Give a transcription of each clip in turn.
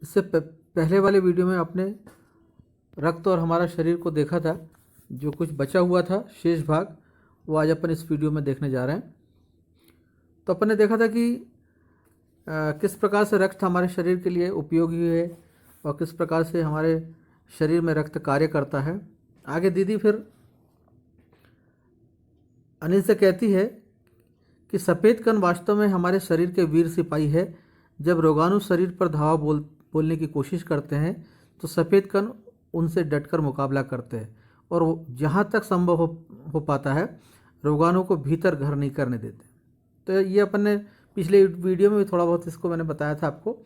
इससे पहले वाले वीडियो में आपने रक्त और हमारा शरीर को देखा था। जो कुछ बचा हुआ था शेष भाग वो आज अपन इस वीडियो में देखने जा रहे हैं। तो अपन ने देखा था कि किस प्रकार से रक्त हमारे शरीर के लिए उपयोगी है और किस प्रकार से हमारे शरीर में रक्त कार्य करता है। आगे दीदी फिर अनिल से कहती है कि सफ़ेद कण वास्तव में हमारे शरीर के वीर सिपाही है। जब रोगाणु शरीर पर धावा बोलने की कोशिश करते हैं तो सफ़ेद कण उनसे डटकर मुकाबला करते हैं और जहाँ तक संभव हो पाता है रोगाणु को भीतर घर नहीं करने देते। तो ये अपन ने पिछले वीडियो में भी थोड़ा बहुत इसको मैंने बताया था आपको,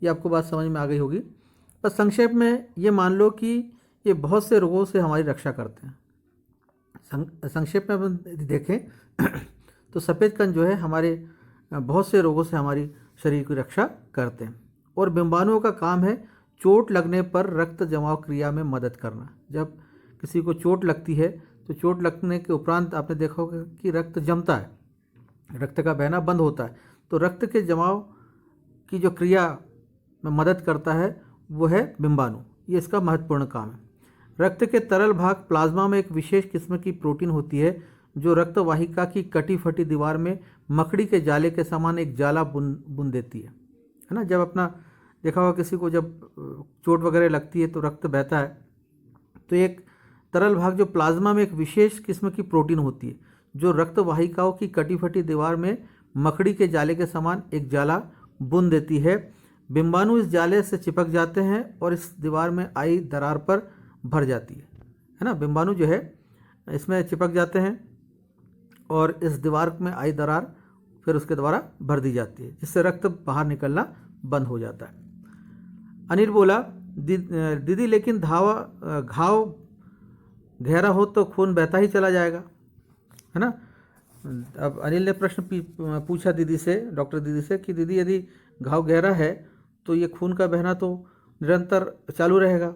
ये आपको बात समझ में आ गई होगी। पर संक्षेप में ये मान लो कि ये बहुत से रोगों से हमारी रक्षा करते हैं। संक्षेप में अपन देखें तो सफ़ेद कण जो है हमारे बहुत से रोगों से हमारी शरीर की रक्षा करते हैं। और बिंबाणुओं का काम है चोट लगने पर रक्त जमाव क्रिया में मदद करना। जब किसी को चोट लगती है तो चोट लगने के उपरांत आपने देखा होगा कि रक्त जमता है, रक्त का बहना बंद होता है। तो रक्त के जमाव की जो क्रिया में मदद करता है वो है बिंबाणु। ये इसका महत्वपूर्ण काम है। रक्त के तरल भाग प्लाज्मा में एक विशेष किस्म की प्रोटीन होती है जो रक्त वाहिका की कटी फटी दीवार में मकड़ी के जाले के समान एक जाला बुन देती है ना। जब अपना देखा होगा किसी को जब चोट वगैरह लगती है तो रक्त बहता है, तो एक तरल भाग जो प्लाज्मा में एक विशेष किस्म की प्रोटीन होती है जो रक्त वाहिकाओं की कटी फटी दीवार में मकड़ी के जाले के समान एक जाला बुन देती है। बिंबाणु इस जाले से चिपक जाते हैं और इस दीवार में आई दरार पर भर जाती है ना। बिंबाणु जो है इसमें चिपक जाते हैं और इस दीवार में आई दरार फिर उसके द्वारा भर दी जाती है जिससे रक्त बाहर निकलना बंद हो जाता है। अनिल बोला, दीदी लेकिन घाव गहरा हो तो खून बहता ही चला जाएगा, है ना। अब अनिल ने प्रश्न पूछा दीदी से, डॉक्टर दीदी से, कि दीदी यदि घाव गहरा है तो ये खून का बहना तो निरंतर चालू रहेगा,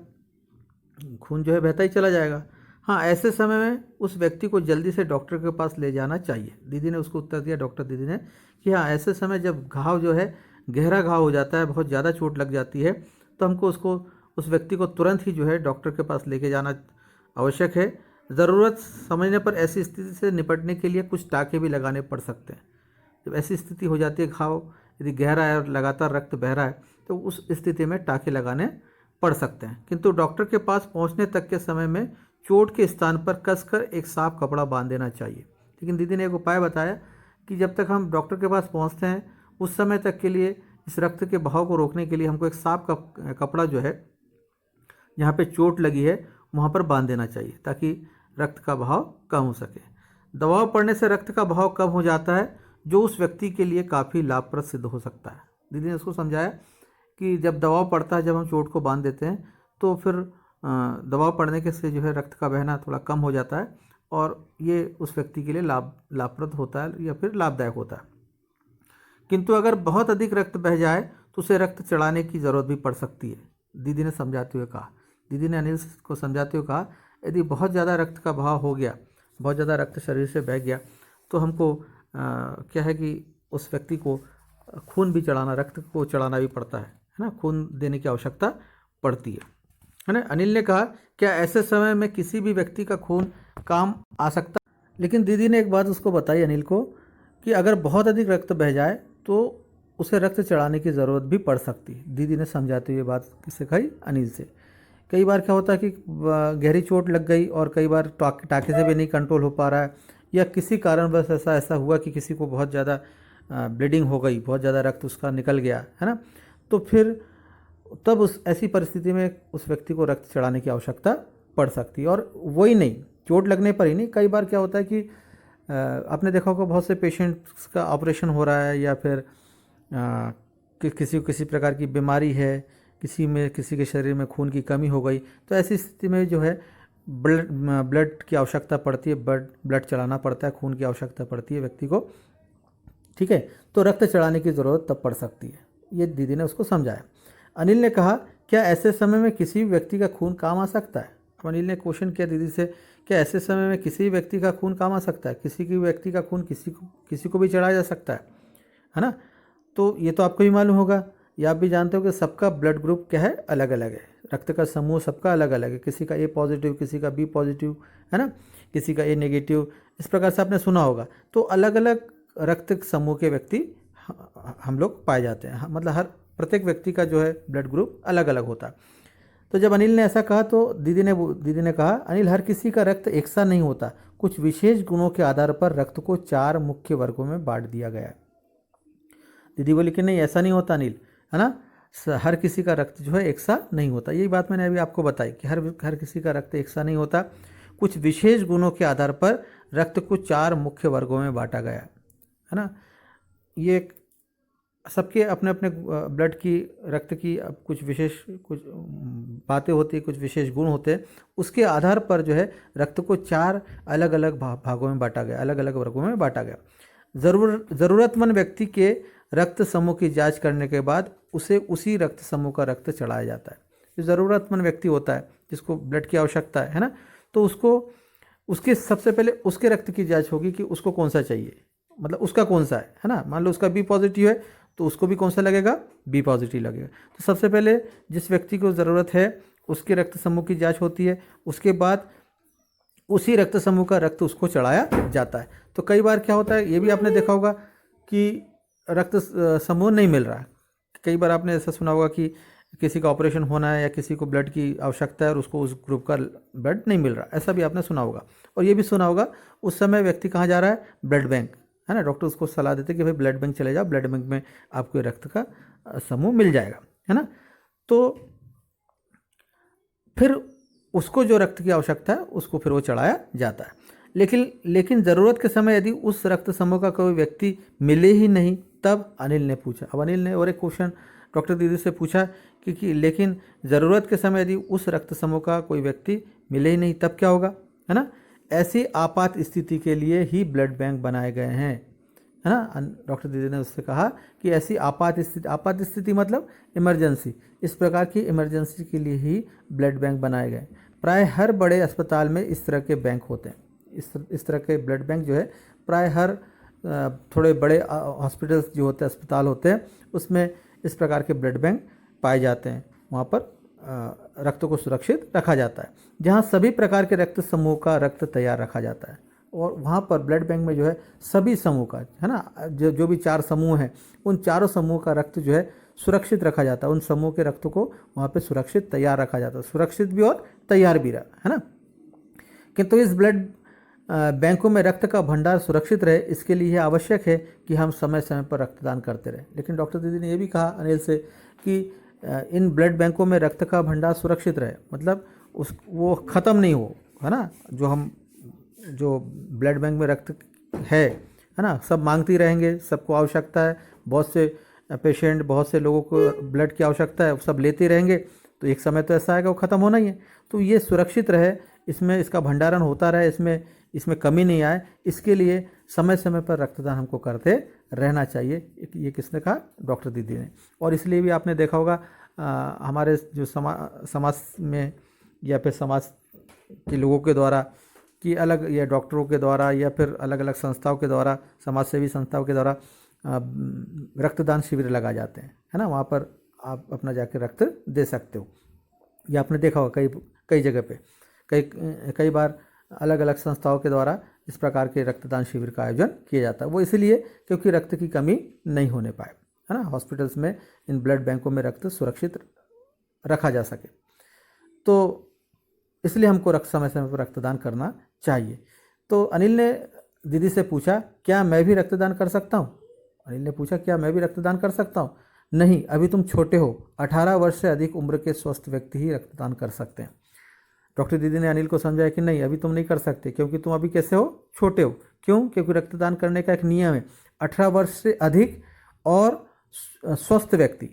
खून जो है बहता ही चला जाएगा। हाँ, ऐसे समय में उस व्यक्ति को जल्दी से डॉक्टर के पास ले जाना चाहिए। दीदी ने उसको उत्तर दिया, डॉक्टर दीदी ने, कि हाँ, ऐसे समय जब घाव जो है गहरा घाव हो जाता है, बहुत ज़्यादा चोट लग जाती है, तो हमको उस व्यक्ति को तुरंत ही जो है डॉक्टर के पास लेके जाना आवश्यक है। ज़रूरत समझने पर ऐसी स्थिति से निपटने के लिए कुछ टाँके भी लगाने पड़ सकते हैं। जब ऐसी स्थिति हो जाती है, घाव यदि गहरा है और लगातार रक्त बह रहा है, तो उस स्थिति में टाँके लगाने पड़ सकते हैं। किंतु डॉक्टर के पास पहुंचने तक के समय में चोट के स्थान पर कसकर एक साफ कपड़ा बांध देना चाहिए। लेकिन दीदी ने एक उपाय बताया कि जब तक हम डॉक्टर के पास पहुंचते हैं उस समय तक के लिए इस रक्त के बहाव को रोकने के लिए हमको एक साफ कपड़ा जो है जहाँ पे चोट लगी है वहाँ पर बांध देना चाहिए ताकि रक्त का बहाव कम हो सके। दबाव पड़ने से रक्त का बहाव कम हो जाता है जो उस व्यक्ति के लिए काफ़ी लाभप्रद सिद्ध हो सकता है। दीदी ने उसको समझाया कि जब दबाव पड़ता है, जब हम चोट को बांध देते हैं तो फिर दबाव पड़ने के से जो है रक्त का बहना थोड़ा कम हो जाता है और ये उस व्यक्ति के लिए लाभप्रद होता है या फिर लाभदायक होता है। किंतु अगर बहुत अधिक रक्त बह जाए तो उसे रक्त चढ़ाने की ज़रूरत भी पड़ सकती है, दीदी ने समझाते हुए कहा। दीदी ने अनिल को समझाते हुए कहा, यदि बहुत ज़्यादा रक्त का बहाव हो गया, बहुत ज़्यादा रक्त शरीर से बह गया, तो हमको क्या है कि उस व्यक्ति को खून भी चढ़ाना, रक्त को चढ़ाना भी पड़ता है ना, खून देने की आवश्यकता पड़ती है ना। अनिल ने कहा, क्या ऐसे समय में किसी भी व्यक्ति का खून काम आ सकता? लेकिन दीदी ने एक बात उसको बताई अनिल को कि अगर बहुत अधिक रक्त बह जाए तो उसे रक्त चढ़ाने की ज़रूरत भी पड़ सकती है। दीदी ने समझाते हुए बात किससे कही? अनिल से। कई बार क्या होता है कि गहरी चोट लग गई और कई बार टाँके से भी नहीं कंट्रोल हो पा रहा है या किसी कारणवश ऐसा हुआ कि किसी को बहुत ज़्यादा ब्लीडिंग हो गई, बहुत ज़्यादा रक्त उसका निकल गया, है ना। तो फिर तब उस ऐसी परिस्थिति में उस व्यक्ति को रक्त चढ़ाने की आवश्यकता पड़ सकती है। और वही नहीं, चोट लगने पर ही नहीं, कई बार क्या होता है कि आपने देखा होगा बहुत से पेशेंट्स का ऑपरेशन हो रहा है या फिर किसी प्रकार की बीमारी है, किसी के शरीर में खून की कमी हो गई, तो ऐसी स्थिति में जो है ब्लड की आवश्यकता पड़ती है, ब्लड चढ़ाना पड़ता है, खून की आवश्यकता पड़ती है व्यक्ति को, ठीक है। तो रक्त चढ़ाने की ज़रूरत तब पड़ सकती है, ये दीदी ने उसको समझाया। अनिल ने कहा, क्या ऐसे समय में किसी व्यक्ति का खून काम आ सकता है? अब अनिल ने क्वेश्चन किया दीदी से, क्या ऐसे समय में किसी व्यक्ति का खून काम आ सकता है? किसी की व्यक्ति का खून किसी को भी चढ़ाया जा सकता है ना। तो ये तो आपको भी मालूम होगा ये आप भी जानते हो कि सबका ब्लड ग्रुप क्या है, अलग अलग है। रक्त का समूह सबका अलग अलग है, किसी का ए पॉजिटिव, किसी का बी पॉजिटिव, है ना, किसी का ए नेगेटिव, इस प्रकार से आपने सुना होगा। तो अलग अलग रक्त समूह के व्यक्ति हम लोग पाए जाते हैं, मतलब हर प्रत्येक व्यक्ति का जो है ब्लड ग्रुप अलग अलग होता है। तो जब अनिल ने ऐसा कहा तो दीदी ने कहा, अनिल, हर किसी का रक्त एक सा नहीं होता, कुछ विशेष गुणों के आधार पर रक्त को 4 मुख्य वर्गों में बांट दिया गया है। दीदी बोली कि नहीं, ऐसा नहीं होता अनिल, है ना, हर किसी का रक्त जो है एक सा नहीं होता। यही बात मैंने अभी आपको बताई कि हर किसी का रक्त एक सा नहीं होता, कुछ विशेष गुणों के आधार पर रक्त को 4 मुख्य वर्गों में बांटा गया है ना। ये सबके अपने अपने ब्लड की, रक्त की अब कुछ विशेष कुछ बातें होती है, कुछ विशेष गुण होते हैं, उसके आधार पर जो है रक्त को 4 अलग अलग भागों में बांटा गया, अलग अलग वर्गों में बांटा गया। ज़रूरतमंद व्यक्ति के रक्त समूह की जांच करने के बाद उसे उसी रक्त समूह का रक्त चढ़ाया जाता है। जो ज़रूरतमंद व्यक्ति होता है, जिसको ब्लड की आवश्यकता है ना, तो उसके सबसे पहले उसके रक्त की जांच होगी कि उसको कौन सा चाहिए, मतलब उसका कौन सा है ना। मान लो उसका बी पॉजिटिव है तो उसको भी कौन सा लगेगा, बी पॉजिटिव लगेगा। तो सबसे पहले जिस व्यक्ति को ज़रूरत है उसके रक्त समूह की जांच होती है, उसके बाद उसी रक्त समूह का रक्त उसको चढ़ाया जाता है। तो कई बार क्या होता है, ये भी आपने देखा होगा कि रक्त समूह नहीं मिल रहा है। कई बार आपने ऐसा सुना होगा कि किसी का ऑपरेशन होना है या किसी को ब्लड की आवश्यकता है और उसको उस ग्रुप का ब्लड नहीं मिल रहा, ऐसा भी आपने सुना होगा। और ये भी सुना होगा उस समय व्यक्ति कहाँ जा रहा है, ब्लड बैंक, है ना। डॉक्टर उसको सलाह देते कि भाई ब्लड बैंक चले जाओ, ब्लड बैंक में आपको रक्त का समूह मिल जाएगा, है ना। तो फिर उसको जो रक्त की आवश्यकता है उसको फिर वो चढ़ाया जाता है। लेकिन ज़रूरत के समय यदि उस रक्त समूह का कोई व्यक्ति मिले ही नहीं, तब अनिल ने पूछा, अब अनिल ने और एक क्वेश्चन डॉक्टर दीदी से पूछा कि लेकिन ज़रूरत के समय यदि उस रक्त समूह का कोई व्यक्ति मिले ही नहीं तब क्या होगा, है ना। ऐसी आपात स्थिति के लिए ही ब्लड बैंक बनाए गए हैं, है ना। डॉक्टर दीदी ने उससे कहा कि ऐसी आपात स्थिति मतलब इमरजेंसी, इस प्रकार की इमरजेंसी के लिए ही ब्लड बैंक बनाए गए। प्राय हर बड़े अस्पताल में इस तरह के बैंक होते हैं, इस तरह के ब्लड बैंक जो है प्राय हर थोड़े बड़े हॉस्पिटल्स जो होते हैं, अस्पताल होते हैं, उसमें इस प्रकार के ब्लड बैंक पाए जाते हैं। वहाँ पर रक्त को सुरक्षित रखा जाता है, जहाँ सभी प्रकार के रक्त समूह का रक्त तैयार रखा जाता है। और वहाँ पर ब्लड बैंक में जो है सभी समूह का, है ना, जो भी 4 समूह हैं, उन चारों समूह का रक्त जो है सुरक्षित रखा जाता है। उन समूह के रक्त को वहाँ पे सुरक्षित तैयार रखा जाता है, सुरक्षित भी और तैयार भी रहा, है ना। किंतु इस ब्लड बैंकों में रक्त का भंडार सुरक्षित रहे, इसके लिए यह आवश्यक है कि हम समय समय पर रक्तदान करते रहें। लेकिन डॉक्टर दीदी ने यह भी कहा अनिल से कि इन ब्लड बैंकों में रक्त का भंडार सुरक्षित रहे, मतलब वो ख़त्म नहीं हो, है ना। जो ब्लड बैंक में रक्त है ना, सब मांगती रहेंगे, सबको आवश्यकता है, बहुत से पेशेंट, बहुत से लोगों को ब्लड की आवश्यकता है, सब लेते रहेंगे, तो एक समय तो ऐसा आएगा वो ख़त्म होना ही है। तो ये सुरक्षित रहे, इसमें इसका भंडारण होता रहे, इसमें कमी नहीं आए, इसके लिए समय समय पर रक्तदान हमको करते रहना चाहिए। ये किसने कहा, डॉक्टर दीदी ने। और इसलिए भी आपने देखा होगा हमारे जो समाज में या फिर समाज के लोगों के द्वारा कि अलग, या डॉक्टरों के द्वारा या फिर अलग अलग संस्थाओं के द्वारा, समाज सेवी संस्थाओं के द्वारा रक्तदान शिविर लगा जाते हैं, है ना। वहाँ पर आप अपना जाकर रक्त दे सकते हो। ये आपने देखा होगा कई जगह पे, कई बार अलग अलग संस्थाओं के द्वारा इस प्रकार के रक्तदान शिविर का आयोजन किया जाता है। वो इसलिए क्योंकि रक्त की कमी नहीं होने पाए, है ना, हॉस्पिटल्स में इन ब्लड बैंकों में रक्त सुरक्षित रखा जा सके। तो इसलिए हमको समय समय पर रक्तदान करना चाहिए। तो अनिल ने दीदी से पूछा, क्या मैं भी रक्तदान कर सकता हूँ? अनिल ने पूछा, क्या मैं भी रक्तदान कर सकता हूँ? नहीं, अभी तुम छोटे हो, 18 वर्ष से अधिक उम्र के स्वस्थ व्यक्ति ही रक्तदान कर सकते हैं। डॉक्टर दीदी ने अनिल को समझाया कि नहीं, अभी तुम नहीं कर सकते, क्योंकि तुम अभी कैसे हो, छोटे हो। क्यों? क्योंकि रक्तदान करने का एक नियम है, 18 वर्ष से अधिक और स्वस्थ व्यक्ति।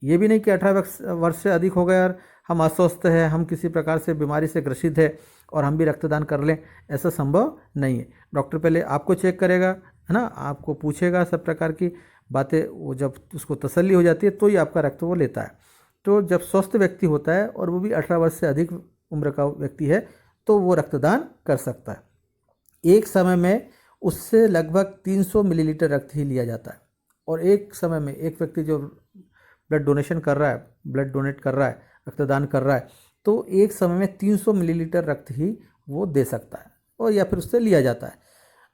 ये भी नहीं कि 18 वर्ष से अधिक हो गए और हम अस्वस्थ हैं, हम किसी प्रकार से बीमारी से ग्रसित है और हम भी रक्तदान कर लें, ऐसा संभव नहीं है। डॉक्टर पहले आपको चेक करेगा, है ना, आपको पूछेगा सब प्रकार की बातें, वो जब उसको तसल्ली हो जाती है तो ही आपका रक्त वो लेता है। तो जब स्वस्थ व्यक्ति होता है और वो भी 18 वर्ष से अधिक उम्र का व्यक्ति है तो वो रक्तदान कर सकता है। एक समय में उससे लगभग 300 मिलीलीटर रक्त ही लिया जाता है। और एक समय में एक व्यक्ति जो ब्लड डोनेशन कर रहा है, ब्लड डोनेट कर रहा है, रक्तदान कर रहा है, तो एक समय में 300 मिलीलीटर रक्त ही वो दे सकता है और या फिर उससे लिया जाता है।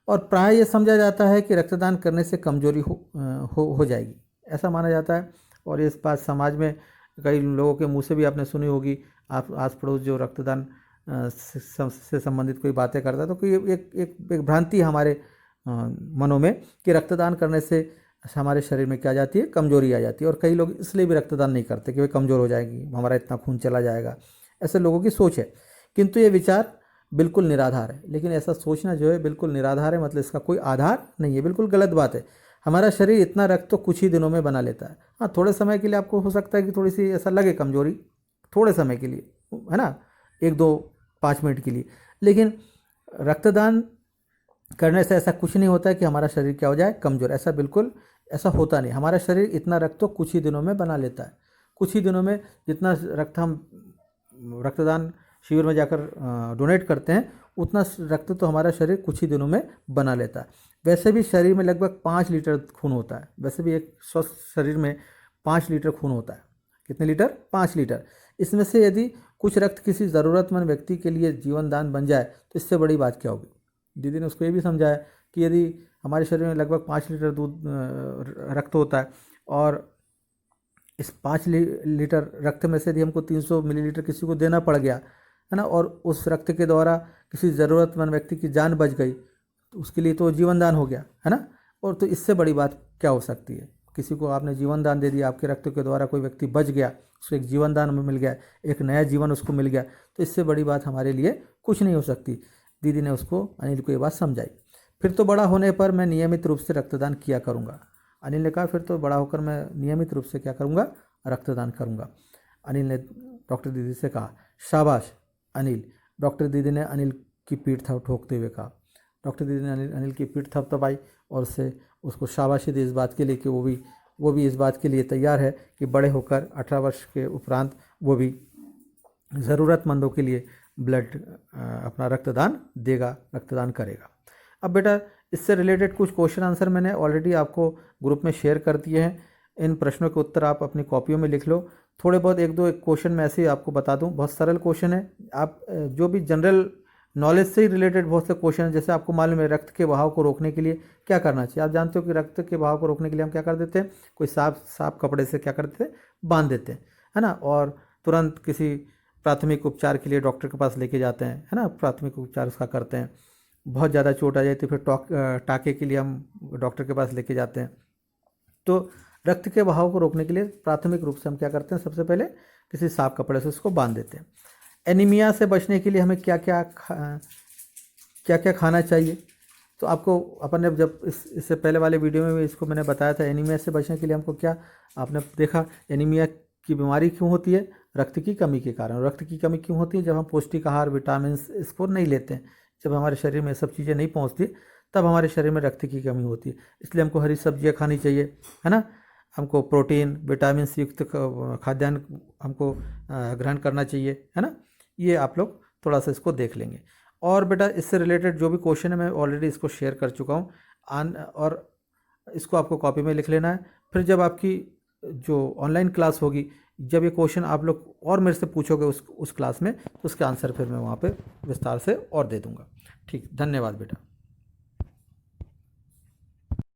और प्राय ये समझा जाता है कि रक्तदान करने से कमजोरी हो जाएगी, ऐसा माना जाता है। और इस बात समाज में कई लोगों के मुंह से भी आपने सुनी होगी, आप आस पड़ोस जो रक्तदान से संबंधित कोई बातें करता है, तो कोई एक भ्रांति है हमारे मनों में कि रक्तदान करने से हमारे शरीर में क्या आ जाती है, कमजोरी आ जाती है। और कई लोग इसलिए भी रक्तदान नहीं करते कि वे कमज़ोर हो जाएगी, हमारा इतना खून चला जाएगा, ऐसे लोगों की सोच है। किंतु ये विचार बिल्कुल निराधार है। लेकिन ऐसा सोचना जो है बिल्कुल निराधार है, मतलब इसका कोई आधार नहीं है, बिल्कुल गलत बात है। हमारा शरीर इतना रक्त तो कुछ ही दिनों में बना लेता है। हाँ, थोड़े समय के लिए आपको हो सकता है कि थोड़ी सी ऐसा लगे कमजोरी, थोड़े समय के लिए, है ना, 1-2-5 मिनट के लिए। लेकिन रक्तदान करने से ऐसा कुछ नहीं होता है कि हमारा शरीर क्या हो जाए, कमजोर। ऐसा बिल्कुल ऐसा होता नहीं। हमारा शरीर इतना रक्त तो कुछ ही दिनों में बना लेता है। कुछ ही दिनों में जितना रक्त हम रक्तदान शिविर में जाकर डोनेट करते हैं, उतना रक्त तो हमारा शरीर कुछ ही दिनों में बना लेता है। वैसे भी शरीर में लगभग 5 लीटर खून होता है। वैसे भी एक स्वस्थ शरीर में 5 लीटर खून होता है। कितने लीटर? 5 लीटर। इसमें से यदि कुछ रक्त किसी ज़रूरतमंद व्यक्ति के लिए जीवन दान बन जाए तो इससे बड़ी बात क्या होगी। दीदी ने उसको ये भी समझाया कि यदि हमारे शरीर में लगभग 5 लीटर दूध रक्त होता है और इस 5 लीटर रक्त में से यदि हमको 300 मिलीलीटर किसी को देना पड़ गया, है ना, और उस रक्त के द्वारा किसी ज़रूरतमंद व्यक्ति की जान बच गई, तो उसके लिए तो जीवन दान हो गया, है ना। और तो इससे बड़ी बात क्या हो सकती है। किसी को आपने जीवन दान दे दिया, आपके रक्त के द्वारा कोई व्यक्ति बच गया, उसको एक जीवन दान में मिल गया, एक नया जीवन उसको मिल गया, तो इससे बड़ी बात हमारे लिए कुछ नहीं हो सकती। दीदी ने उसको, अनिल को ये बात समझाई। फिर तो बड़ा होने पर मैं नियमित रूप से रक्तदान किया करूँगा। अनिल ने कहा फिर तो बड़ा होकर मैं नियमित रूप से क्या करूँगा, रक्तदान करूँगा। अनिल ने डॉक्टर दीदी से कहा, शाबाश अनिल। डॉक्टर दीदी ने अनिल की पीठ ठोकते हुए कहा। डॉक्टर दीदी ने अनिल की पीठ थपथपाई और उसको शाबाशी दी इस बात के लिए कि वो भी इस बात के लिए तैयार है कि बड़े होकर 18 वर्ष के उपरांत वो भी ज़रूरतमंदों के लिए ब्लड अपना रक्तदान देगा, रक्तदान करेगा। अब बेटा इससे रिलेटेड कुछ क्वेश्चन आंसर मैंने ऑलरेडी आपको ग्रुप में शेयर कर दिए हैं। इन प्रश्नों के उत्तर आप अपनी कॉपियों में लिख लो। थोड़े बहुत एक दो क्वेश्चन मैं ऐसे ही आपको बता दूं, बहुत सरल क्वेश्चन है। आप जो भी जनरल नॉलेज से ही रिलेटेड बहुत से क्वेश्चन हैं। जैसे आपको मालूम है रक्त के बहाव को रोकने के लिए क्या करना चाहिए। आप जानते हो कि रक्त के बहाव को रोकने के लिए हम क्या कर देते हैं, कोई साफ कपड़े से क्या करते हैं, बांध देते हैं, है ना, और तुरंत किसी प्राथमिक उपचार के लिए डॉक्टर के पास लेके जाते हैं, है ना, प्राथमिक उपचार उसका करते हैं। बहुत ज़्यादा चोट आ जाए तो फिर टाँके के लिए हम डॉक्टर के पास लेके जाते हैं। तो रक्त के बहाव को रोकने के लिए प्राथमिक रूप से हम क्या करते हैं, सबसे पहले किसी साफ कपड़े से उसको बांध देते हैं। एनीमिया से बचने के लिए हमें क्या क्या खाना चाहिए। तो आपको अपन ने जब इससे पहले वाले वीडियो में भी इसको मैंने बताया था। एनीमिया से बचने के लिए हमको क्या, आपने देखा एनीमिया की बीमारी क्यों होती है, रक्त की कमी के कारण। रक्त की कमी क्यों होती है, जब हम पौष्टिक आहार, विटामिन इसको नहीं लेते हैं, जब हमारे शरीर में सब चीज़ें नहीं पहुंचती, तब हमारे शरीर में रक्त की कमी होती है। इसलिए हमको हरी सब्जियां खानी चाहिए, है ना, हमको प्रोटीन, विटामिन से युक्त खाद्यान्न हमको ग्रहण करना चाहिए, है ना। ये आप लोग थोड़ा सा इसको देख लेंगे। और बेटा इससे रिलेटेड जो भी क्वेश्चन है मैं ऑलरेडी इसको शेयर कर चुका हूँ और इसको आपको कॉपी में लिख लेना है। फिर जब आपकी जो ऑनलाइन क्लास होगी, जब ये क्वेश्चन आप लोग और मेरे से पूछोगे उस क्लास में, तो उसके आंसर फिर मैं वहाँ पे विस्तार से और दे दूँगा। ठीक, धन्यवाद बेटा।